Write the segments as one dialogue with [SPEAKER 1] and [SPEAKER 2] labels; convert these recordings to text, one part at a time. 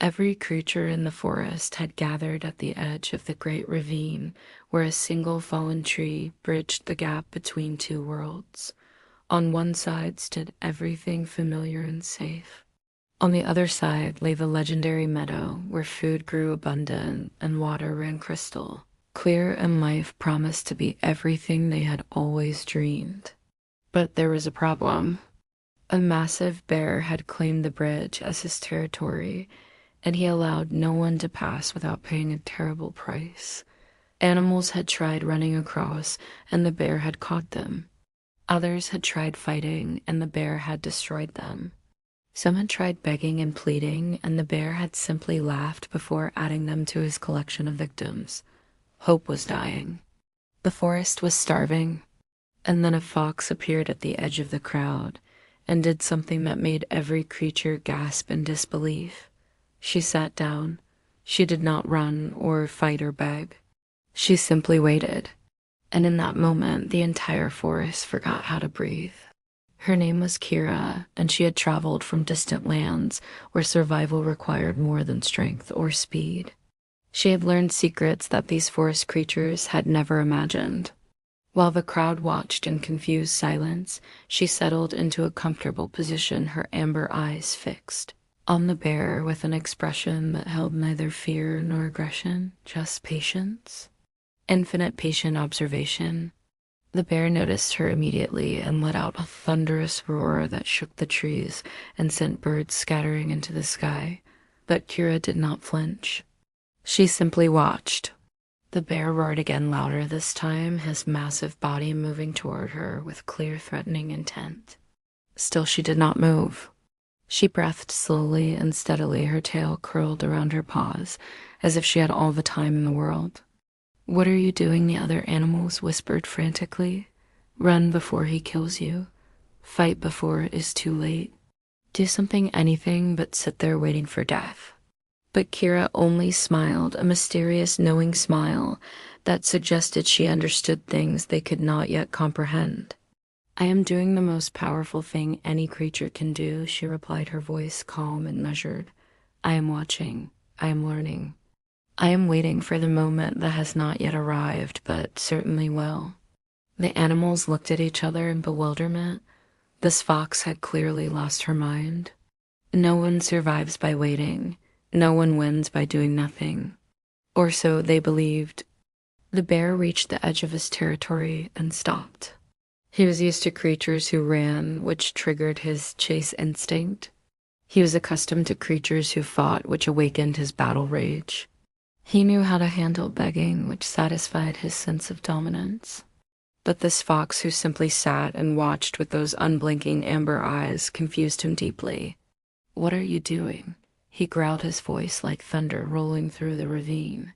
[SPEAKER 1] Every creature in the forest had gathered at the edge of the great ravine where a single fallen tree bridged the gap between two worlds. On one side stood everything familiar and safe. On the other side lay the legendary meadow where food grew abundant and water ran crystal, clear and life promised to be everything they had always dreamed. But there was a problem. A massive bear had claimed the bridge as his territory, and he allowed no one to pass without paying a terrible price. Animals had tried running across, and the bear had caught them. Others had tried fighting, and the bear had destroyed them. Some had tried begging and pleading, and the bear had simply laughed before adding them to his collection of victims. Hope was dying. The forest was starving. And then a fox appeared at the edge of the crowd and did something that made every creature gasp in disbelief. She sat down. She did not run or fight or beg. She simply waited. And in that moment, the entire forest forgot how to breathe. Her name was Kira, and she had traveled from distant lands where survival required more than strength or speed. She had learned secrets that these forest creatures had never imagined. While the crowd watched in confused silence, she settled into a comfortable position, her amber eyes fixed on the bear with an expression that held neither fear nor aggression, just patience. Infinite patient observation. The bear noticed her immediately and let out a thunderous roar that shook the trees and sent birds scattering into the sky. But Kira did not flinch. She simply watched. The bear roared again, louder this time, his massive body moving toward her with clear, threatening intent. Still she did not move. She breathed slowly and steadily, her tail curled around her paws, as if she had all the time in the world. "What are you doing?" the other animals whispered frantically. "Run before he kills you. Fight before it is too late. Do something, anything but sit there waiting for death." But Kira only smiled, a mysterious, knowing smile that suggested she understood things they could not yet comprehend. "I am doing the most powerful thing any creature can do," she replied, her voice calm and measured. "I am watching. I am learning. I am waiting for the moment that has not yet arrived, but certainly will." The animals looked at each other in bewilderment. This fox had clearly lost her mind. No one survives by waiting. No one wins by doing nothing. Or so they believed. The bear reached the edge of his territory and stopped. He was used to creatures who ran, which triggered his chase instinct. He was accustomed to creatures who fought, which awakened his battle rage. He knew how to handle begging, which satisfied his sense of dominance. But this fox who simply sat and watched with those unblinking amber eyes confused him deeply. "What are you doing?" He growled, his voice like thunder rolling through the ravine.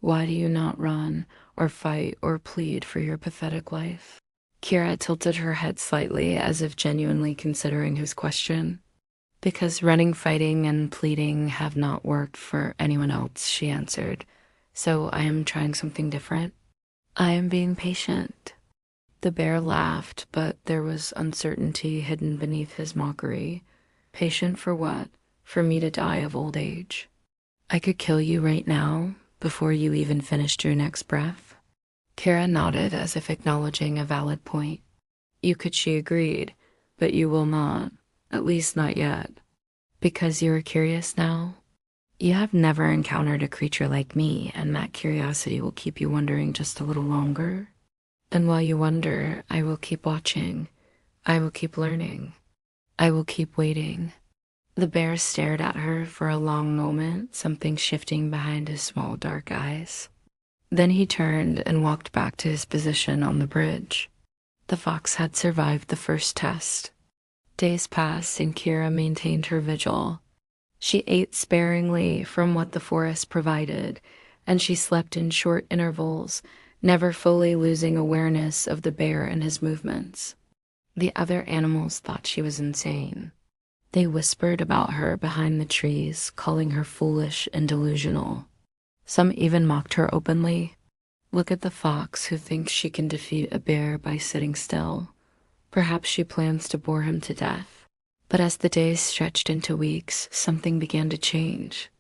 [SPEAKER 1] "Why do you not run, or fight, or plead for your pathetic life?" Kira tilted her head slightly, as if genuinely considering his question. "Because running, fighting, and pleading have not worked for anyone else," she answered. "So I am trying something different. I am being patient." The bear laughed, but there was uncertainty hidden beneath his mockery. "Patient for what? For me to die of old age? I could kill you right now, before you even finished your next breath." Kara nodded as if acknowledging a valid point. "You could," she agreed, "but you will not, at least not yet. Because you are curious now? You have never encountered a creature like me, and that curiosity will keep you wondering just a little longer. And while you wonder, I will keep watching. I will keep learning. I will keep waiting." The bear stared at her for a long moment, something shifting behind his small dark eyes. Then he turned and walked back to his position on the bridge. The fox had survived the first test. Days passed and Kira maintained her vigil. She ate sparingly from what the forest provided, and she slept in short intervals, never fully losing awareness of the bear and his movements. The other animals thought she was insane. They whispered about her behind the trees, calling her foolish and delusional. Some even mocked her openly. "Look at the fox who thinks she can defeat a bear by sitting still. Perhaps she plans to bore him to death." But as the days stretched into weeks, something began to change.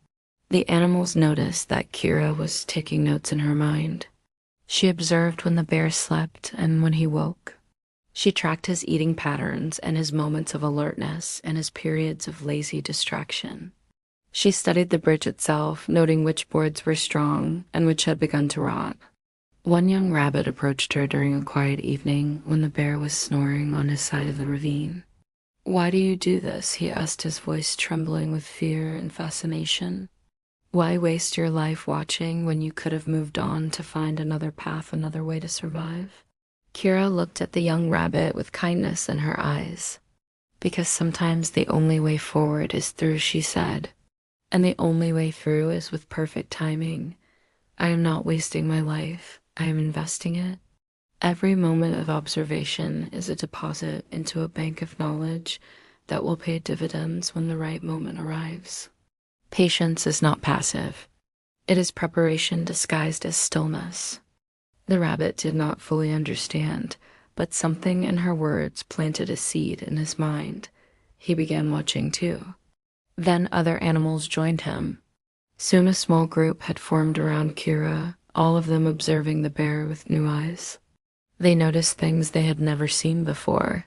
[SPEAKER 1] The animals noticed that Kira was taking notes in her mind. She observed when the bear slept and when he woke. She tracked his eating patterns and his moments of alertness and his periods of lazy distraction. She studied the bridge itself, noting which boards were strong and which had begun to rot. One young rabbit approached her during a quiet evening when the bear was snoring on his side of the ravine. "Why do you do this?" he asked, his voice trembling with fear and fascination. "Why waste your life watching when you could have moved on to find another path, another way to survive?" Kira looked at the young rabbit with kindness in her eyes. "Because sometimes the only way forward is through," she said. "And the only way through is with perfect timing. I am not wasting my life. I am investing it. Every moment of observation is a deposit into a bank of knowledge that will pay dividends when the right moment arrives." Patience is not passive. It is preparation disguised as stillness. The rabbit did not fully understand, but something in her words planted a seed in his mind. He began watching too. Then other animals joined him. Soon a small group had formed around Kira, all of them observing the bear with new eyes. They noticed things they had never seen before.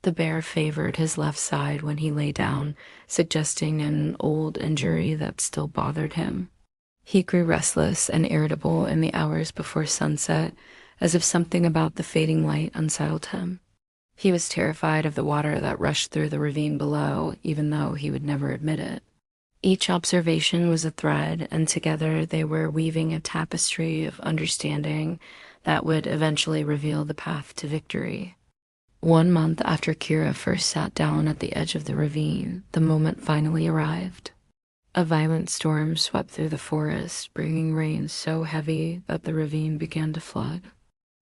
[SPEAKER 1] The bear favored his left side when he lay down, suggesting an old injury that still bothered him. He grew restless and irritable in the hours before sunset, as if something about the fading light unsettled him. He was terrified of the water that rushed through the ravine below, even though he would never admit it. Each observation was a thread, and together they were weaving a tapestry of understanding that would eventually reveal the path to victory. 1 month after Kira first sat down at the edge of the ravine, the moment finally arrived. A violent storm swept through the forest, bringing rain so heavy that the ravine began to flood.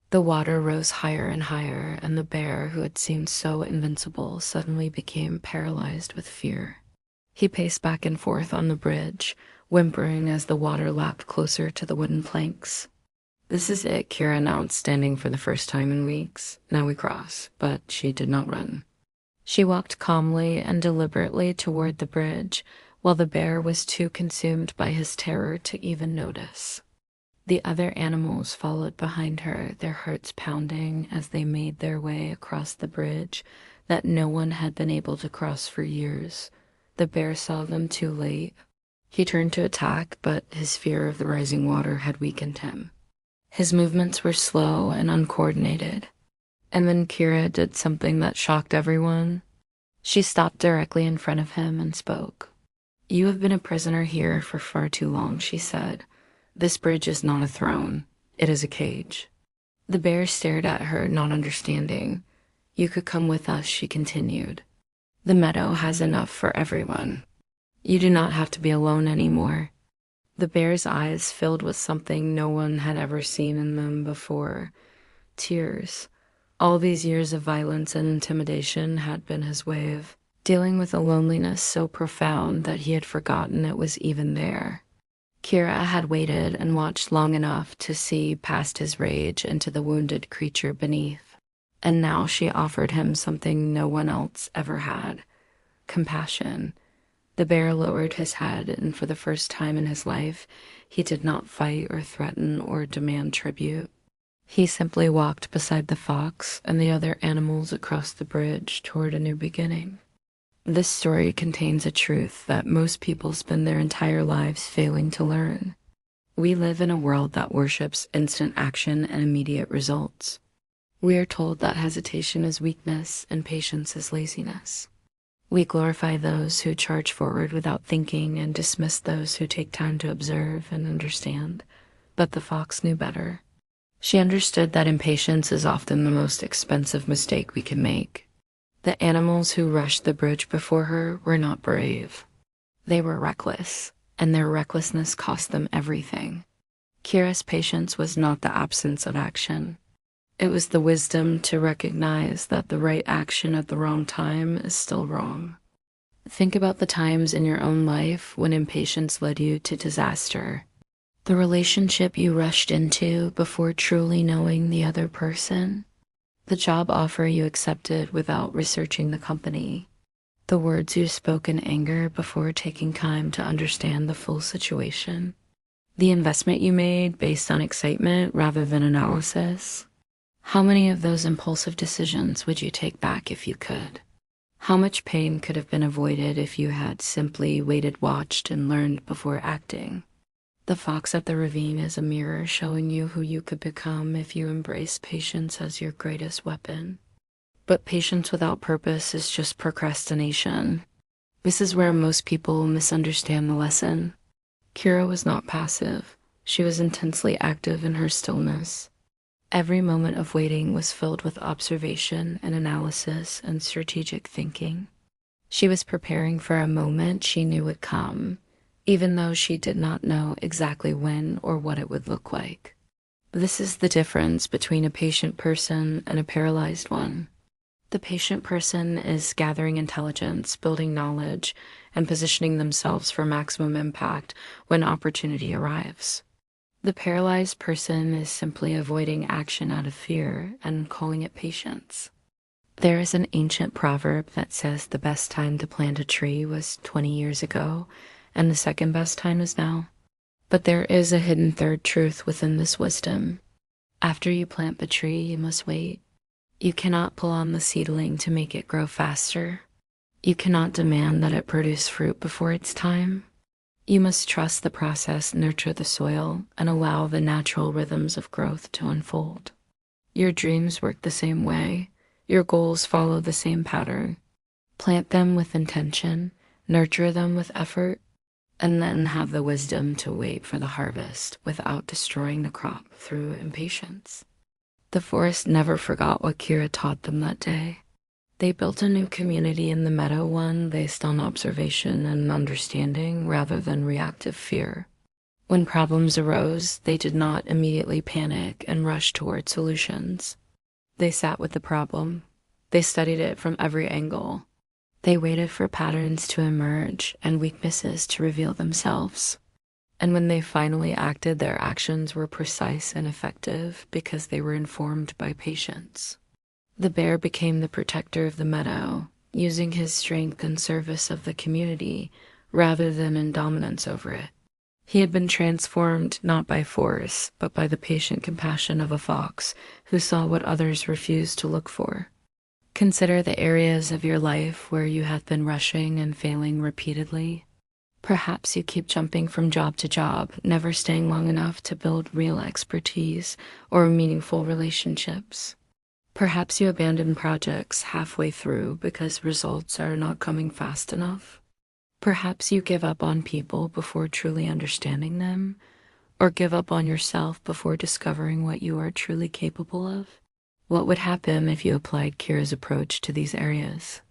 [SPEAKER 1] The water rose higher and higher, and the bear, who had seemed so invincible, suddenly became paralyzed with fear. He paced back and forth on the bridge, whimpering as the water lapped closer to the wooden planks. "This is it," Kira announced, standing for the first time in weeks. "Now we cross." But she did not run. She walked calmly and deliberately toward the bridge, while the bear was too consumed by his terror to even notice. The other animals followed behind her, their hearts pounding as they made their way across the bridge that no one had been able to cross for years. The bear saw them too late. He turned to attack, but his fear of the rising water had weakened him. His movements were slow and uncoordinated. And then Kira did something that shocked everyone. She stopped directly in front of him and spoke. "You have been a prisoner here for far too long," she said. "This bridge is not a throne. It is a cage." The bear stared at her, not understanding. "You could come with us," she continued. "The meadow has enough for everyone. You do not have to be alone anymore." The bear's eyes filled with something no one had ever seen in them before. Tears. All these years of violence and intimidation had been his way of dealing with a loneliness so profound that he had forgotten it was even there. Kira had waited and watched long enough to see past his rage into the wounded creature beneath. And now she offered him something no one else ever had: compassion. The bear lowered his head, and for the first time in his life, he did not fight or threaten or demand tribute. He simply walked beside the fox and the other animals across the bridge toward a new beginning. This story contains a truth that most people spend their entire lives failing to learn. We live in a world that worships instant action and immediate results. We are told that hesitation is weakness and patience is laziness. We glorify those who charge forward without thinking and dismiss those who take time to observe and understand. But the fox knew better. She understood that impatience is often the most expensive mistake we can make. The animals who rushed the bridge before her were not brave. They were reckless, and their recklessness cost them everything. Kira's patience was not the absence of action. It was the wisdom to recognize that the right action at the wrong time is still wrong. Think about the times in your own life when impatience led you to disaster. The relationship you rushed into before truly knowing the other person. The job offer you accepted without researching the company. The The words you spoke in anger before taking time to understand the full situation. The investment you made based on excitement rather than analysis. How many of those impulsive decisions would you take back if you could? How much pain could have been avoided if you had simply waited, watched, and learned before acting? The fox at the ravine is a mirror showing you who you could become if you embrace patience as your greatest weapon. But patience without purpose is just procrastination. This is where most people misunderstand the lesson. Kira was not passive. She was intensely active in her stillness. Every moment of waiting was filled with observation and analysis and strategic thinking. She was preparing for a moment she knew would come, even though she did not know exactly when or what it would look like. This is the difference between a patient person and a paralyzed one. The patient person is gathering intelligence, building knowledge, and positioning themselves for maximum impact when opportunity arrives. The paralyzed person is simply avoiding action out of fear and calling it patience. There is an ancient proverb that says the best time to plant a tree was 20 years ago, and the second best time is now. But there is a hidden third truth within this wisdom. After you plant the tree, you must wait. You cannot pull on the seedling to make it grow faster. You cannot demand that it produce fruit before its time. You must trust the process, nurture the soil, and allow the natural rhythms of growth to unfold. Your dreams work the same way. Your goals follow the same pattern. Plant them with intention, nurture them with effort, and then have the wisdom to wait for the harvest without destroying the crop through impatience. The forest never forgot what Kira taught them that day. They built a new community in the meadow, one based on observation and understanding rather than reactive fear. When problems arose, they did not immediately panic and rush toward solutions. They sat with the problem. They studied it from every angle. They waited for patterns to emerge and weaknesses to reveal themselves. And when they finally acted, their actions were precise and effective because they were informed by patience. The bear became the protector of the meadow, using his strength in service of the community rather than in dominance over it. He had been transformed not by force, but by the patient compassion of a fox who saw what others refused to look for. Consider the areas of your life where you have been rushing and failing repeatedly. Perhaps you keep jumping from job to job, never staying long enough to build real expertise or meaningful relationships. Perhaps you abandon projects halfway through because results are not coming fast enough. Perhaps you give up on people before truly understanding them, or give up on yourself before discovering what you are truly capable of. What would happen if you applied Kira's approach to these areas?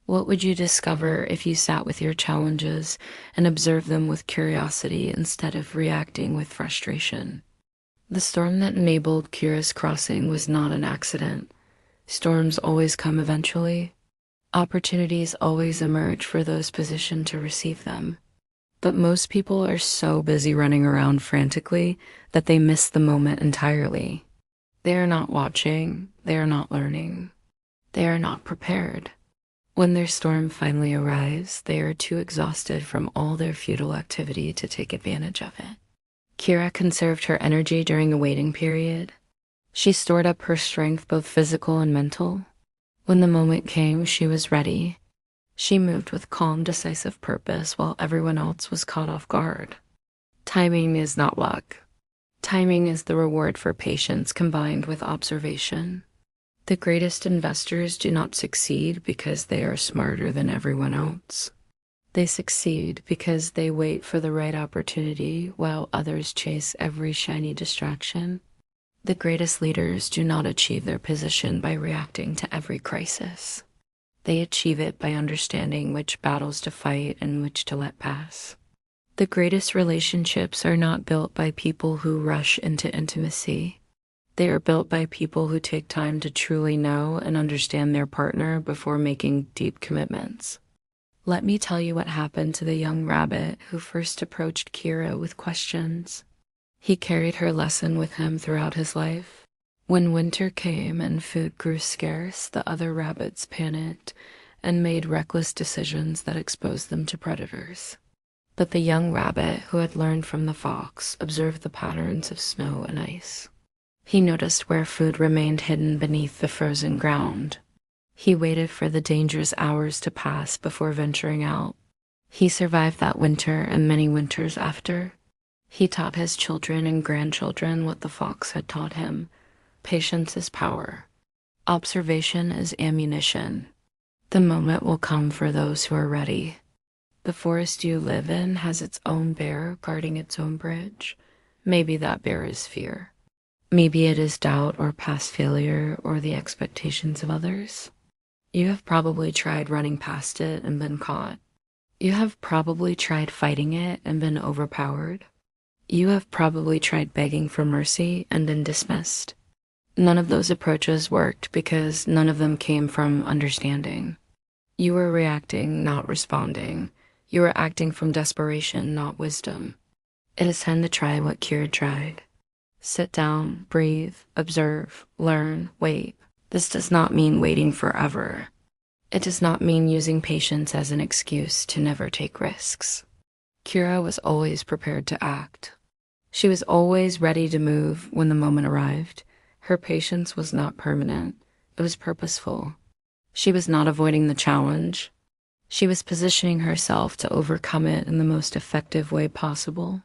[SPEAKER 1] What would you discover if you sat with your challenges and observed them with curiosity instead of reacting with frustration? The storm that enabled Kira's crossing was not an accident. Storms always come eventually. Opportunities always emerge for those positioned to receive them. But most people are so busy running around frantically that they miss the moment entirely. They are not watching, they are not learning, they are not prepared. When their storm finally arrives, they are too exhausted from all their futile activity to take advantage of it. Kira conserved her energy during the waiting period. She stored up her strength, both physical and mental. When the moment came, she was ready. She moved with calm, decisive purpose while everyone else was caught off guard. Timing is not luck. Timing is the reward for patience combined with observation. The greatest investors do not succeed because they are smarter than everyone else. They succeed because they wait for the right opportunity while others chase every shiny distraction. The greatest leaders do not achieve their position by reacting to every crisis. They achieve it by understanding which battles to fight and which to let pass. The greatest relationships are not built by people who rush into intimacy. They are built by people who take time to truly know and understand their partner before making deep commitments. Let me tell you what happened to the young rabbit who first approached Kira with questions. He carried her lesson with him throughout his life. When winter came and food grew scarce, the other rabbits panicked and made reckless decisions that exposed them to predators. But the young rabbit, who had learned from the fox, observed the patterns of snow and ice. He noticed where food remained hidden beneath the frozen ground. He waited for the dangerous hours to pass before venturing out. He survived that winter and many winters after. He taught his children and grandchildren what the fox had taught him. Patience is power. Observation is ammunition. The moment will come for those who are ready. The forest you live in has its own bear guarding its own bridge. Maybe that bear is fear. Maybe it is doubt or past failure or the expectations of others. You have probably tried running past it and been caught. You have probably tried fighting it and been overpowered. You have probably tried begging for mercy and been dismissed. None of those approaches worked because none of them came from understanding. You were reacting, not responding. You were acting from desperation, not wisdom. It is time to try what Kira tried. Sit down, breathe, observe, learn, wait. This does not mean waiting forever. It does not mean using patience as an excuse to never take risks. Kira was always prepared to act. She was always ready to move when the moment arrived. Her patience was not permanent. It was purposeful. She was not avoiding the challenge. She was positioning herself to overcome it in the most effective way possible.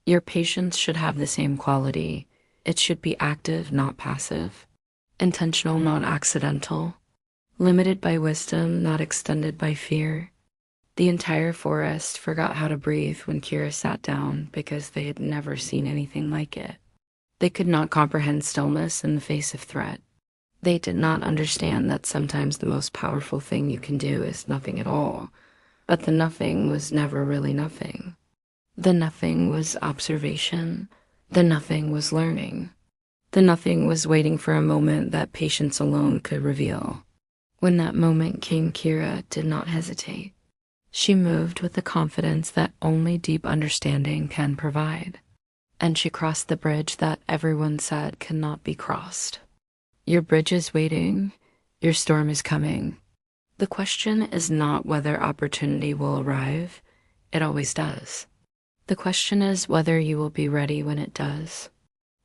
[SPEAKER 1] Your patience should have the same quality. It should be active, not passive. Intentional, not accidental. Limited by wisdom, not extended by fear. The entire forest forgot how to breathe when Kira sat down because they had never seen anything like it. They could not comprehend stillness in the face of threat. They did not understand that sometimes the most powerful thing you can do is nothing at all. But the nothing was never really nothing. The nothing was observation. The nothing was learning. The nothing was waiting for a moment that patience alone could reveal. When that moment came, Kira did not hesitate. She moved with the confidence that only deep understanding can provide. And she crossed the bridge that everyone said cannot be crossed. Your bridge is waiting. Your storm is coming. The question is not whether opportunity will arrive. It always does. The question is whether you will be ready when it does.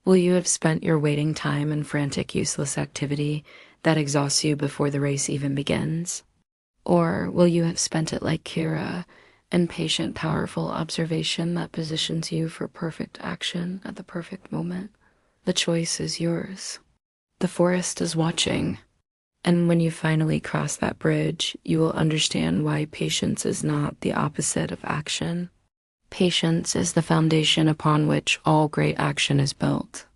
[SPEAKER 1] Will you have spent your waiting time in frantic, useless activity that exhausts you before the race even begins? Or will you have spent it like Kira, in patient, powerful observation that positions you for perfect action at the perfect moment? The choice is yours. The forest is watching. And when you finally cross that bridge, you will understand why patience is not the opposite of action. Patience is the foundation upon which all great action is built.